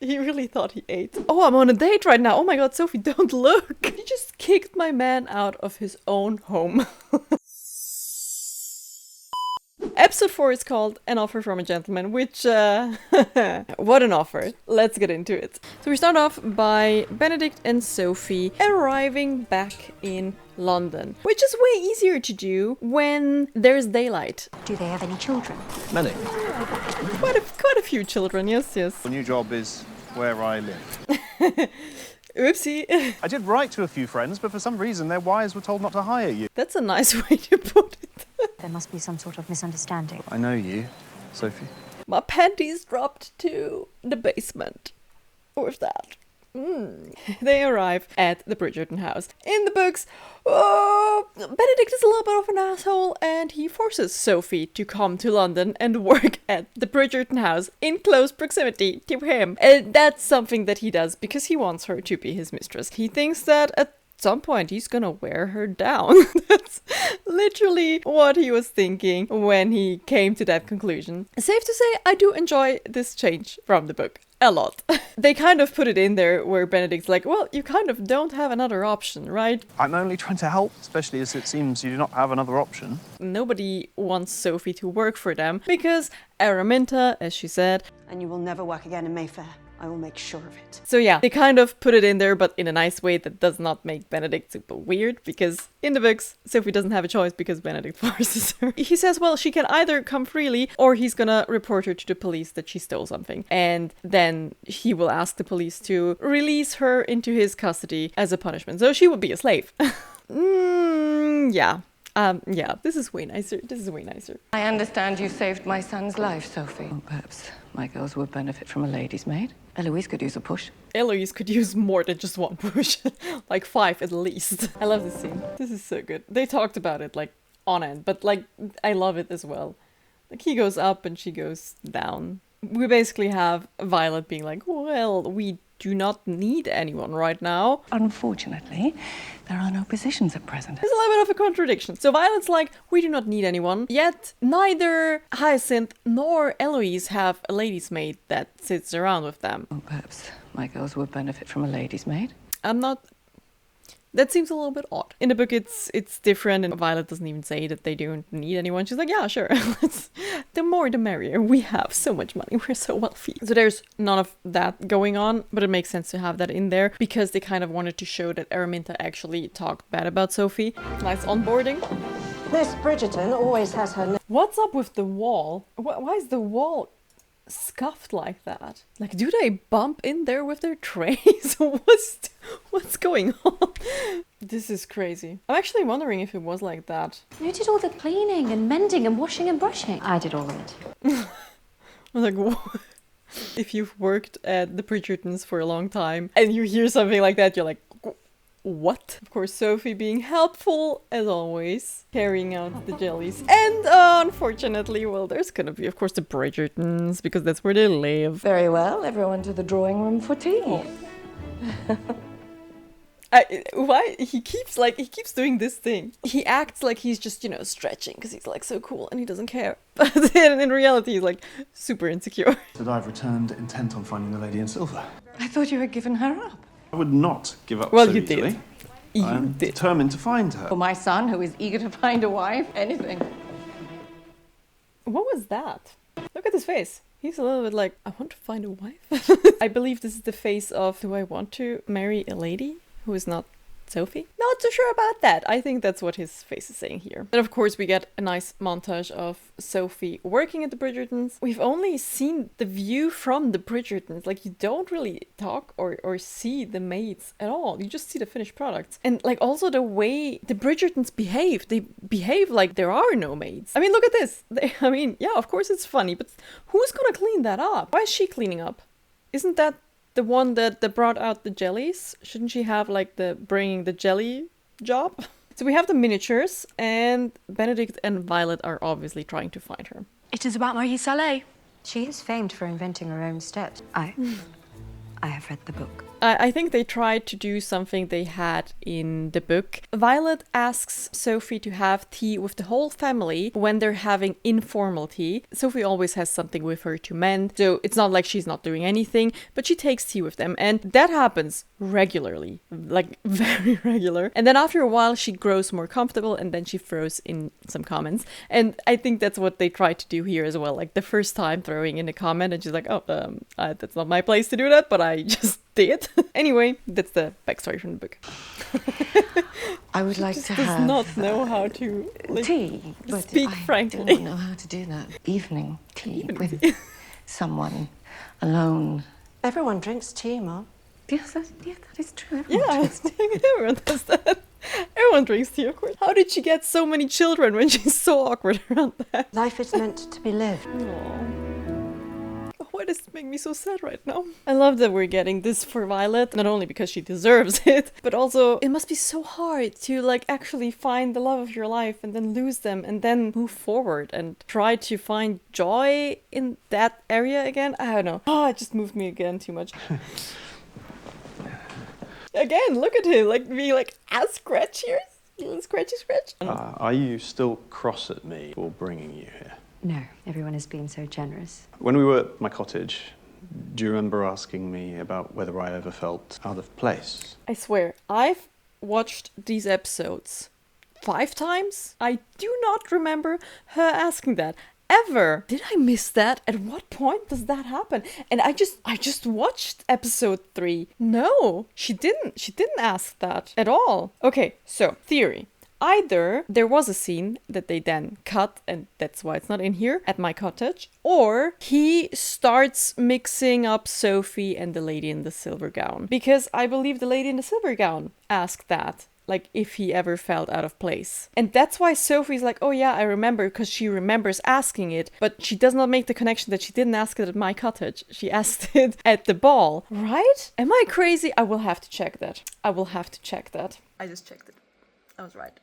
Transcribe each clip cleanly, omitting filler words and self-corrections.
He really thought he ate. Oh, I'm on a date right now. Oh my god, Sophie, don't look. He just kicked my man out of his own home. Episode 4 is called An Offer from a Gentleman, which, what an offer. Let's get into it. So we start off by Benedict and Sophie arriving back in London, which is way easier to do when there's daylight. Do they have any children? Many. Quite a few children, yes. The new job is where I live. Oopsie. I did write to a few friends, but for some reason their wives were told not to hire you. That's a nice way to put it. There must be some sort of misunderstanding. I know you, Sophie. My panties dropped to the basement. With that. They arrive at the Bridgerton house. In the books, Benedict is a little bit of an asshole and he forces Sophie to come to London and work at the Bridgerton house in close proximity to him. And that's something that he does because he wants her to be his mistress. He thinks that at some point he's gonna wear her down. That's literally what he was thinking when he came to that conclusion. Safe to say, I do enjoy this change from the book. A lot. They kind of put it in there where Benedict's like, well, you kind of don't have another option, right? I'm only trying to help, especially as it seems you do not have another option. Nobody wants Sophie to work for them because Araminta, as she said, and you will never work again in Mayfair. I will make sure of it. So yeah, they kind of put it in there, but in a nice way that does not make Benedict super weird, because in the books, Sophie doesn't have a choice because Benedict forces her. He says, well, she can either come freely, or he's gonna report her to the police that she stole something. And then he will ask the police to release her into his custody as a punishment. So she would be a slave. Yeah, this is way nicer. I understand you saved my son's life, Sophie. Well, perhaps my girls would benefit from a lady's maid. Eloise could use a push. Eloise could use more than just one push. Like 5 at least. I love this scene. This is so good. They talked about it like on end, but like I love it as well. Like he goes up and she goes down. We basically have Violet being like, well, we do not need anyone right now. Unfortunately, there are no positions at present. There's a little bit of a contradiction. So Violet's like, we do not need anyone. Yet neither Hyacinth nor Eloise have a lady's maid that sits around with them. Well, perhaps my girls would benefit from a lady's maid. That seems a little bit odd. In the book, it's different, and Violet doesn't even say that they don't need anyone. She's like, yeah, sure. The more the merrier. We have so much money. We're so wealthy. So there's none of that going on, but it makes sense to have that in there because they kind of wanted to show that Araminta actually talked bad about Sophie. Nice onboarding. Miss Bridgerton always has her... What's up with the wall? Why is the wall scuffed like that? Like, do they bump in there with their trays? What's going on? This is crazy. I'm actually wondering if it was like that. You did all the cleaning and mending and washing and brushing. I did all of it. I'm like, what? If you've worked at the Bridgertons for a long time and you hear something like that, you're like, what? Of course, Sophie being helpful, as always, carrying out the jellies. And unfortunately, well, there's gonna be, of course, the Bridgertons, because that's where they live. Very well, everyone to the drawing room for tea. Why? He keeps doing this thing. He acts like he's just, stretching, because he's, like, so cool, and he doesn't care. But then in reality, he's, like, super insecure. That I've returned intent on finding the lady in silver. I thought you had given her up. I would not give up Well, so you easily. did. You I'm did. determined to find her. For my son, who is eager to find a wife, anything. What was that? Look at his face. He's a little bit like, I want to find a wife. I believe this is the face of, do I want to marry a lady who is not Sophie? Not so sure about that. I think that's what his face is saying here. And of course we get a nice montage of Sophie working at the Bridgertons. We've only seen the view from the Bridgertons. Like, you don't really talk or see the maids at all. You just see the finished products. And like also the way the Bridgertons behave. They behave like there are no maids. I mean, look at this. Yeah, of course it's funny, but who's gonna clean that up? Why is she cleaning up? Isn't that the one that brought out the jellies? Shouldn't she have like the bringing the jelly job? So we have the miniatures, and Benedict and Violet are obviously trying to find her. It is about Marie Saleh. She is famed for inventing her own steps. I I have read the book. I think they tried to do something they had in the book. Violet asks Sophie to have tea with the whole family when they're having informal tea. Sophie always has something with her to mend, so it's not like she's not doing anything, but she takes tea with them, and that happens regularly, like very regular. And then after a while, she grows more comfortable, and then she throws in some comments. And I think that's what they tried to do here as well. Like the first time throwing in a comment, and she's like, oh, that's not my place to do that, but I just did. Anyway, that's the backstory from the book. I would like to Does have not know how to like, tea, but speak I frankly. do not know how to do that. Evening tea with someone alone. Everyone drinks tea, Mom. Yes, that is true. Yeah, everyone does that. Everyone drinks tea, of course. How did she get so many children when she's so awkward around that? Life is meant to be lived. Aww. Why does it make me so sad right now? I love that we're getting this for Violet, not only because she deserves it, but also it must be so hard to like actually find the love of your life and then lose them and then move forward and try to find joy in that area again. I don't know. Oh, it just moved me again too much. Again, look at him, like being like as scratchy, scratchy. Are you still cross at me for bringing you here? No, everyone has been so generous. When we were at my cottage, do you remember asking me about whether I ever felt out of place? I swear, I've watched these episodes 5 times. I do not remember her asking that. Ever. Did I miss that? At what point does that happen? And I just watched episode 3. No, she didn't. She didn't ask that at all. Okay, so theory. Either there was a scene that they then cut, and that's why it's not in here, at my cottage, or he starts mixing up Sophie and the lady in the silver gown. Because I believe the lady in the silver gown asked that, like if he ever felt out of place. And that's why Sophie's like, oh yeah, I remember, because she remembers asking it, but she does not make the connection that she didn't ask it at my cottage. She asked it at the ball, right? Am I crazy? I will have to check that. I just checked it. I was right.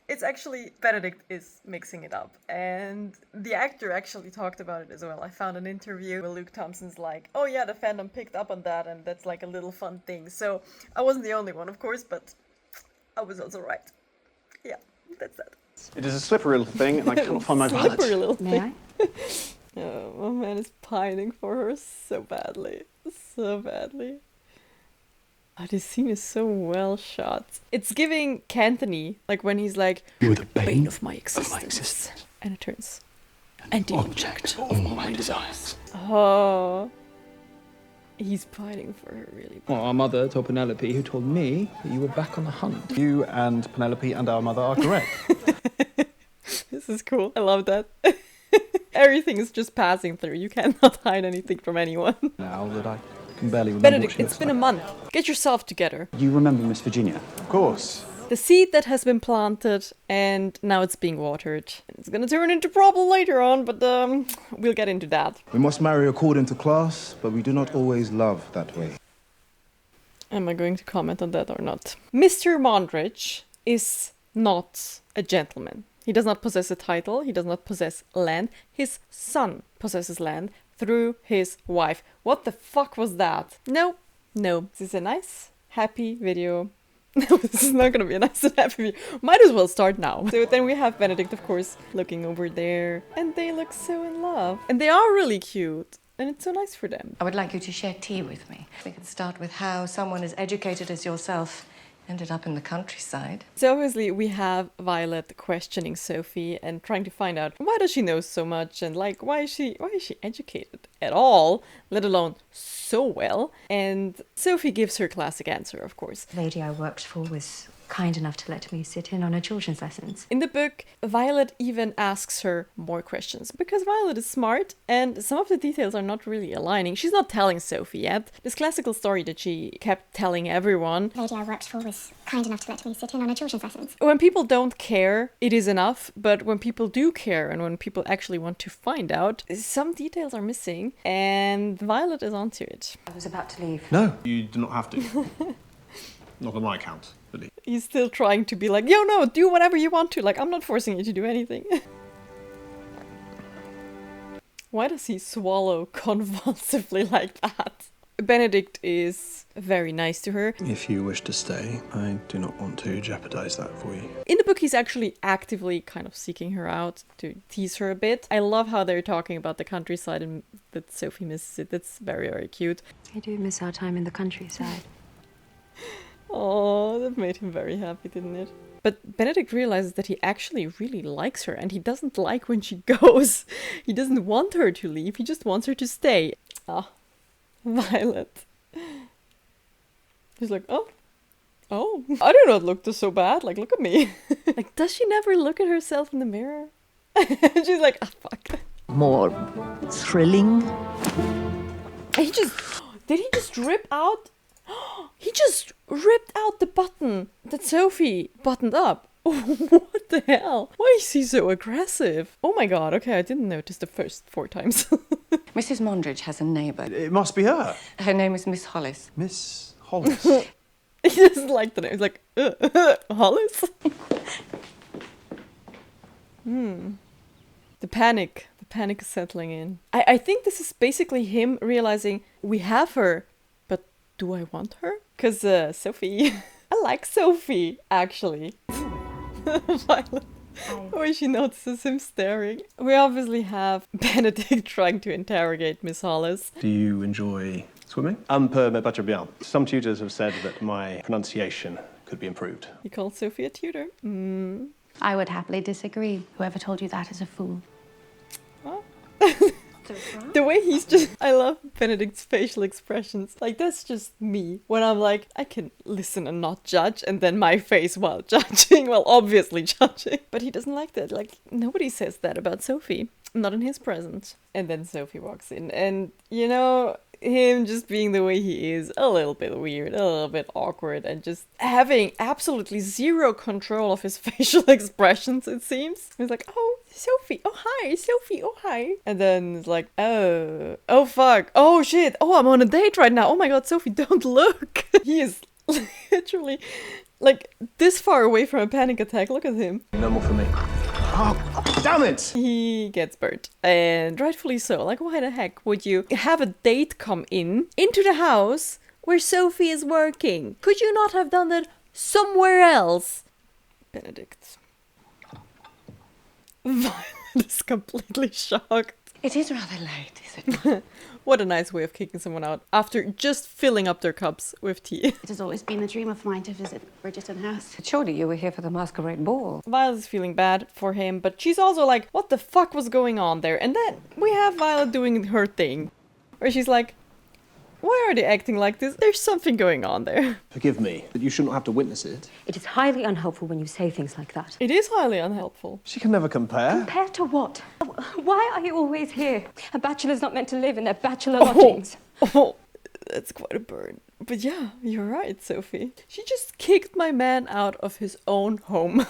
It's actually, Benedict is mixing it up, and the actor actually talked about it as well. I found an interview where Luke Thompson's like, oh yeah, the fandom picked up on that, and that's like a little fun thing. So I wasn't the only one, of course, but I was also right. Yeah, that's that. It is a slippery little thing, and I cannot find my wallet. Slippery little thing. May I? Oh, my man is pining for her so badly. So badly. Oh, this scene is so well shot. It's giving Canthony, like when he's like, "You're the bane of my existence. And it turns. and the object of all my desires." Oh. He's pining for her really bad. Well, our mother told Penelope, who told me that you were back on the hunt. You and Penelope and our mother are correct. This is cool. I love that. Everything is just passing through. You cannot hide anything from anyone. Now that I can barely remember Benedict, what she it's looks been like. a month. Get yourself together. You remember Miss Virginia? Of course. The seed that has been planted, and now it's being watered. It's gonna turn into problem later on, but we'll get into that. We must marry according to class, but we do not always love that way. Am I going to comment on that or not? Mr. Mondridge is not a gentleman. He does not possess a title. He does not possess land. His son possesses land through his wife. What the fuck was that? No. This is a nice, happy video. No, this is not gonna be a nice and happy video. Might as well start now. So then we have Benedict, of course, looking over there. And they look so in love. And they are really cute. And it's so nice for them. I would like you to share tea with me. We can start with how someone as educated as yourself ended up in the countryside. So obviously we have Violet questioning Sophie and trying to find out why does she know so much and like why is she educated at all, let alone so well. And Sophie gives her classic answer, of course. The lady I worked for was kind enough to let me sit in on her children's lessons. In the book, Violet even asks her more questions because Violet is smart and some of the details are not really aligning. She's not telling Sophie yet. This classical story that she kept telling everyone. The lady I worked for was kind enough to let me sit in on her children's lessons. When people don't care, it is enough. But when people do care and when people actually want to find out, some details are missing and Violet is onto it. I was about to leave. No, you do not have to. Not on my account, really. He's still trying to be like, yo, no, do whatever you want to. Like, I'm not forcing you to do anything. Why does he swallow convulsively like that? Benedict is very nice to her. If you wish to stay, I do not want to jeopardize that for you. In the book, he's actually actively kind of seeking her out to tease her a bit. I love how they're talking about the countryside and that Sophie misses it. That's very, very cute. I do miss our time in the countryside. Oh, that made him very happy, didn't it? But Benedict realizes that he actually really likes her and he doesn't like when she goes. He doesn't want her to leave, he just wants her to stay. Ah, Violet. He's like, oh, I do not look so bad. Like, look at me. Like, does she never look at herself in the mirror? And she's like, ah, fuck. More thrilling. And did he just rip out? He just ripped out the button that Sophie buttoned up. What the hell? Why is he so aggressive? Oh my god, okay, I didn't notice the first 4 times. Mrs. Mondridge has a neighbour. It must be her. Her name is Miss Hollis. Miss Hollis. He doesn't like the name. He's like, Hollis? The panic is settling in. I think this is basically him realizing we have her, but do I want her? Because Sophie, I like Sophie, actually. Violet. Where she notices him staring. We obviously have Benedict trying to interrogate Miss Hollis. Do you enjoy swimming? Per me pas bien. Some tutors have said that my pronunciation could be improved. He called Sophie a tutor. I would happily disagree. Whoever told you that is a fool. The way he's just... I love Benedict's facial expressions. Like, that's just me. When I'm like, I can listen and not judge, and then my face while judging. Well, obviously judging. But he doesn't like that. Like, nobody says that about Sophie. Not in his presence. And then Sophie walks in. And, you know, him just being the way he is, a little bit weird, a little bit awkward, and just having absolutely zero control of his facial expressions, it seems. He's like, oh, Sophie, oh hi, Sophie, oh hi. And then it's like, oh fuck, oh shit, oh I'm on a date right now, oh my god, Sophie, don't look. He is literally like this far away from a panic attack, look at him. No more for me. Oh, damn it! He gets burnt, and rightfully so. Like, why the heck would you have a date come into the house where Sophie is working? Could you not have done that somewhere else? Benedict. Violet is completely shocked. It is rather late, is it not? What a nice way of kicking someone out after just filling up their cups with tea. It has always been a dream of mine to visit Bridgerton House. Surely you were here for the masquerade ball. Violet is feeling bad for him, but she's also like, what the fuck was going on there? And then we have Violet doing her thing, where she's like, why are they acting like this? There's something going on there. Forgive me, but you shouldn't have to witness it. It is highly unhelpful when you say things like that. It is highly unhelpful. She can never compare. Compare to what? Why are you always here? A bachelor's not meant to live in their bachelor lodgings. Oh, that's quite a burn. But yeah, you're right, Sophie. She just kicked my man out of his own home.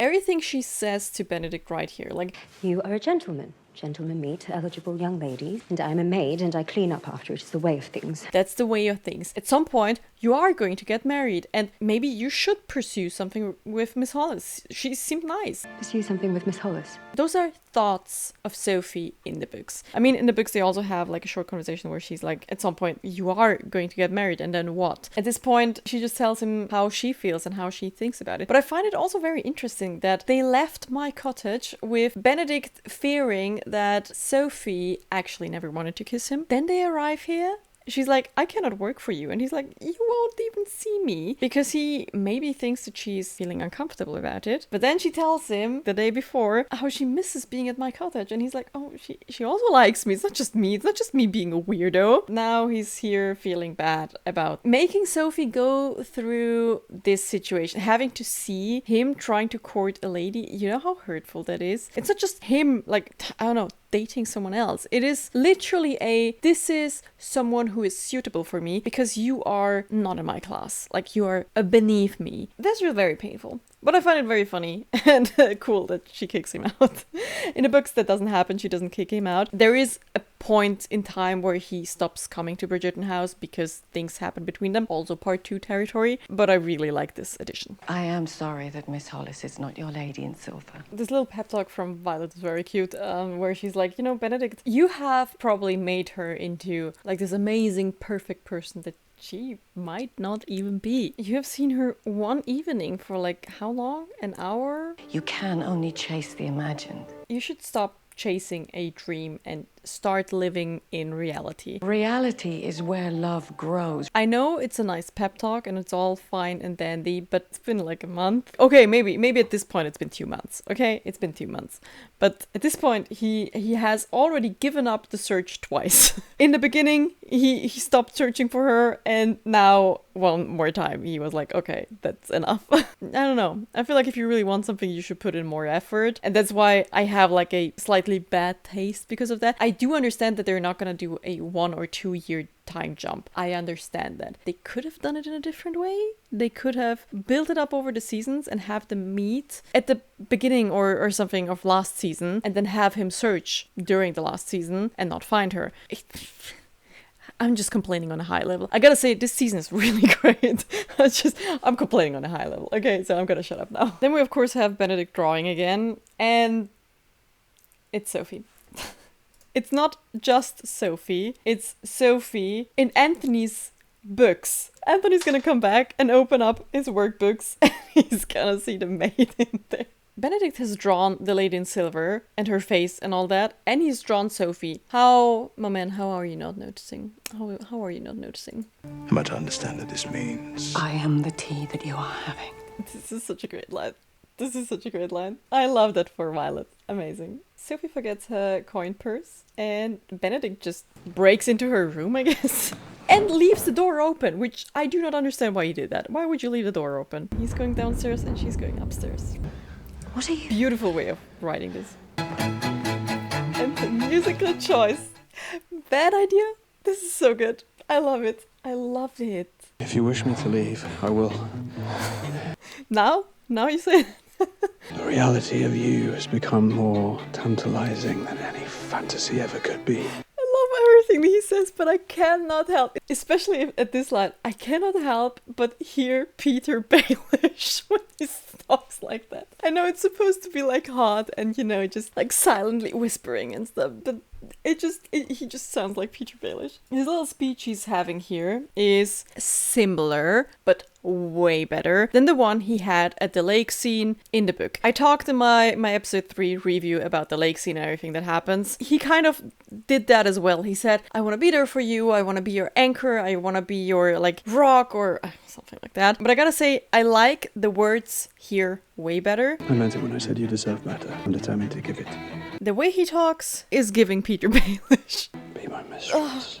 Everything she says to Benedict right here, like... You are a gentleman. Gentlemen meet eligible young ladies, and I'm a maid, and I clean up after. It's the way of things. That's the way of things. At some point, you are going to get married, and maybe you should pursue something with Miss Hollis. She seemed nice. Pursue something with Miss Hollis. Those are thoughts of Sophie in the books. I mean, in the books, they also have like a short conversation where she's like, at some point, you are going to get married, and then what? At this point, she just tells him how she feels and how she thinks about it. But I find it also very interesting that they left my cottage with Benedict fearing that Sophie actually never wanted to kiss him. Then they arrive here. She's like, I cannot work for you. And he's like, you won't even see me. Because he maybe thinks that she's feeling uncomfortable about it. But then she tells him the day before how she misses being at my cottage. And he's like, oh, she also likes me. It's not just me. It's not just me being a weirdo. Now he's here feeling bad about making Sophie go through this situation. Having to see him trying to court a lady. You know how hurtful that is? It's not just him, like, I don't know, dating someone else. It is literally this is someone who is suitable for me because you are not in my class. Like, you are beneath me. That's just very painful. But I find it very funny and cool that she kicks him out. In the books, that doesn't happen. She doesn't kick him out. There is a point in time where he stops coming to Bridgerton House because things happen between them. Also part 2 territory. But I really like this edition. I am sorry that Miss Hollis is not your lady in silver. This little pep talk from Violet is very cute, where she's like, you know, Benedict, you have probably made her into like this amazing, perfect person that she might not even be. You have seen her one evening for like how long? An hour? You can only chase the imagined. You should stop chasing a dream and start living in reality. Reality is where love grows. I know it's a nice pep talk and it's all fine and dandy, but it's been like a month. Okay, maybe at this point it's been 2 months. Okay, it's been 2 months. But at this point, he has already given up the search twice. In the beginning, he stopped searching for her, and now one more time he was like, okay, that's enough. I don't know. I feel like if you really want something, you should put in more effort. And that's why I have like a slightly bad taste because of that. I do understand that they're not gonna do a 1 or 2 year time jump. I understand that. They could have done it in a different way. They could have built it up over the seasons and have them meet at the beginning or something of last season and then have him search during the last season and not find her. I'm just complaining on a high level. I gotta say, this season is really great. I'm complaining on a high level. Okay, so I'm gonna shut up now. Then we of course have Benedict drawing again, and it's Sophie. It's not just Sophie, it's Sophie in Anthony's books. Anthony's gonna come back and open up his workbooks and he's gonna see the maid in there. Benedict has drawn the lady in silver and her face and all that, and he's drawn Sophie. My man, how are you not noticing? How are you not noticing? Am I to understand that this means... I am the tea that you are having. This is such a great line. This is such a great line. I love that for Violet. Amazing. Sophie forgets her coin purse and Benedict just breaks into her room, I guess, and leaves the door open, which I do not understand why he did that. Why would you leave the door open? He's going downstairs and she's going upstairs. What are you... Beautiful way of writing this. And the musical choice. Bad idea? This is so good. I love it. I love it. If you wish me to leave, I will. Now you say it. The reality of you has become more tantalizing than any fantasy ever could be. I love everything he says, but I cannot help, especially at this line, I cannot help but hear Peter Baelish when he talks like that. I know it's supposed to be like hot and, you know, just like silently whispering and stuff, but he just sounds like Peter Baelish. His little speech he's having here is similar, but way better than the one he had at the lake scene in the book. I talked in my episode 3 review about the lake scene and everything that happens. He kind of did that as well. He said, I want to be there for you, I want to be your anchor, I want to be your like rock or something like that. But I gotta say, I like the words here way better. I meant it when I said you deserve better. I'm determined to give it. The way he talks is giving Peter Baelish. Be my mistress.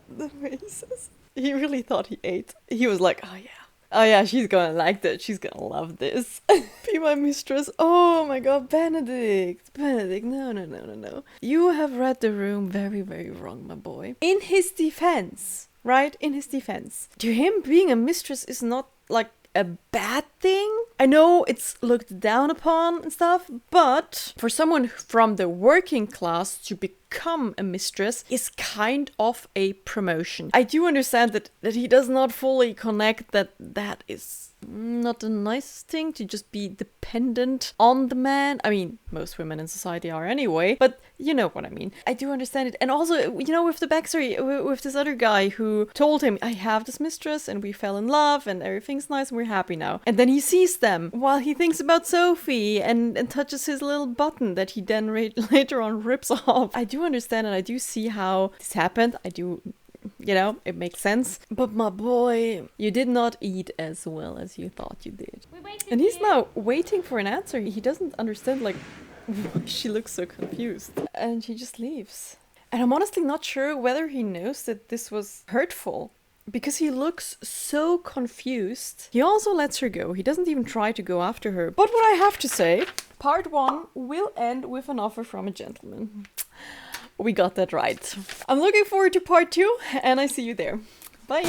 The way he says. He really thought he ate. He was like, oh yeah, she's gonna like that. She's gonna love this. Be my mistress. Oh my god, Benedict, no. You have read the room very, very wrong, my boy. In his defense, right? In his defense, to him, being a mistress is not like a bad thing. I know it's looked down upon and stuff, but for someone from the working class to become a mistress is kind of a promotion. I do understand that he does not fully connect that is not the nicest thing to just be dependent on the man. I mean, most women in society are anyway, but you know what I mean. I do understand it. And also, you know, with the backstory, with this other guy who told him, I have this mistress and we fell in love and everything's nice and we're happy now. And then he sees them while he thinks about Sophie and touches his little button that he then later on rips off. I do understand and I do see how this happened. I do... You know, it makes sense. But my boy, you did not eat as well as you thought you did. And he's now waiting for an answer. He doesn't understand, like, why she looks so confused. And she just leaves. And I'm honestly not sure whether he knows that this was hurtful. Because he looks so confused. He also lets her go. He doesn't even try to go after her. But what I have to say, part 1 will end with an offer from a gentleman. We got that right. I'm looking forward to part 2 and I see you there. Bye.